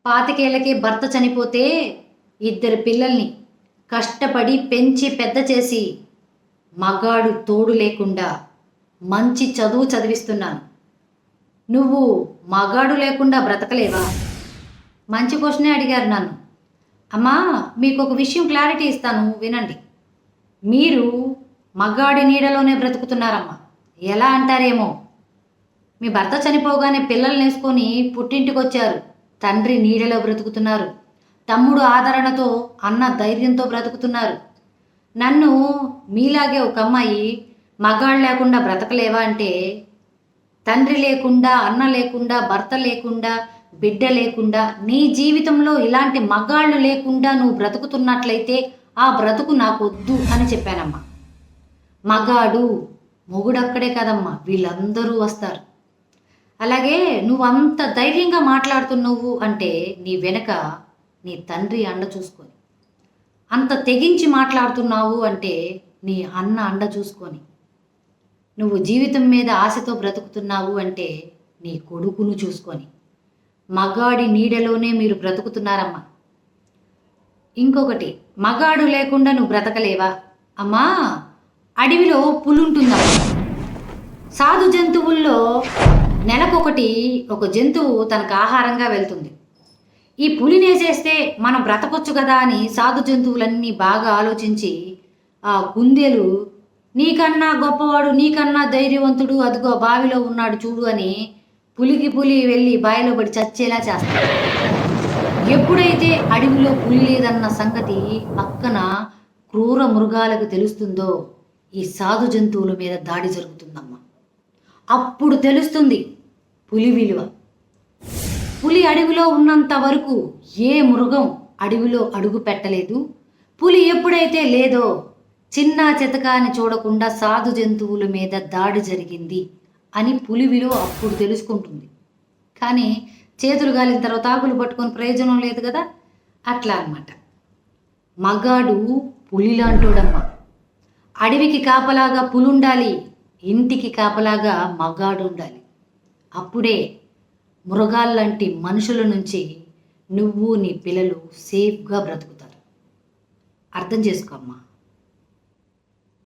పాతికేళ్లకి భర్త చనిపోతే ఇద్దరు పిల్లల్ని కష్టపడి పెంచి పెద్ద చేసి మగాడు తోడు లేకుండా మంచి చదువు చదివిస్తున్నాను. నువ్వు మగాడు లేకుండా బ్రతకలేవా? మంచి క్వశ్చనే అడిగారు నన్ను. అమ్మా, మీకు ఒక విషయం క్లారిటీ ఇస్తాను, వినండి. మీరు మగాడి నీడలోనే బ్రతుకుతున్నారమ్మా. ఎలా అంటారేమో, మీ భర్త చనిపోగానే పిల్లల్ని వేసుకొని పుట్టింటికి వచ్చారు. తండ్రి నీడలో బ్రతుకుతున్నారు. తమ్ముడు ఆదరణతో, అన్న ధైర్యంతో బ్రతుకుతున్నారు. నన్ను మీలాగే ఒక అమ్మాయి మగాడు లేకుండా బ్రతకలేవా అంటే, తండ్రి లేకుండా, అన్న లేకుండా, భర్త లేకుండా, బిడ్డ లేకుండా, నీ జీవితంలో ఇలాంటి మగాళ్ళు లేకుండా నువ్వు బ్రతుకుతున్నట్లయితే ఆ బ్రతుకు నాకొద్దు అని చెప్పానమ్మా. మగాడు మొగుడక్కడే కదమ్మా, వీళ్ళందరూ వస్తారు. అలాగే నువ్వు అంత ధైర్యంగా మాట్లాడుతున్నావు అంటే నీ వెనక నీ తండ్రి అండ చూసుకొని, అంత తెగించి మాట్లాడుతున్నావు అంటే నీ అన్న అండ చూసుకొని, నువ్వు జీవితం మీద ఆశతో బ్రతుకుతున్నావు అంటే నీ కొడుకును చూసుకొని, మగాడి నీడలోనే మీరు బ్రతుకుతున్నారమ్మా. ఇంకొకటి, మగాడు లేకుండా నువ్వు బ్రతకలేవా? అమ్మా, అడవిలో పులుంటుందమ్మా. సాధు జంతువుల్లో నెలకొకటి ఒక జంతువు తనకు ఆహారంగా వెళ్తుంది. ఈ పులినేసేస్తే మనం బ్రతకొచ్చు కదా అని సాధు జంతువులన్నీ బాగా ఆలోచించి, ఆ కుందేలు నీకన్నా గొప్పవాడు, నీకన్నా ధైర్యవంతుడు, అదిగో బావిలో ఉన్నాడు చూడు అని పులి వెళ్ళి బావిలో పడి చచ్చేలా చేస్తాడు. ఎప్పుడైతే అడవిలో పులి లేదన్న సంగతి పక్కన క్రూర మృగాలకు తెలుస్తుందో ఈ సాధు జంతువుల మీద దాడి జరుగుతుందమ్మా. అప్పుడు తెలుస్తుంది పులి విలువ. పులి అడవిలో ఉన్నంత వరకు ఏ మృగం అడవిలో అడుగు పెట్టలేదు. పులి ఎప్పుడైతే లేదో చిన్న చితక అని చూడకుండా సాధు జంతువుల మీద దాడి జరిగింది అని పులి విలువ అప్పుడు తెలుసుకుంటుంది. కానీ చేతులు గాలిన తర్వాత ఆకులు పట్టుకొని ప్రయోజనం లేదు కదా, అట్లా అన్నమాట. మగాడు పులిలాంటోడమ్మా. అడవికి కాపలాగా పులుండాలి, ఇంటికి కాపలాగా మగాడు ఉండాలి. అప్పుడే మృగాల్లాంటి మనుషుల నుంచి నువ్వు నీ పిల్లలు సేఫ్గా బ్రతుకుతారు. అర్థం చేసుకో అమ్మా.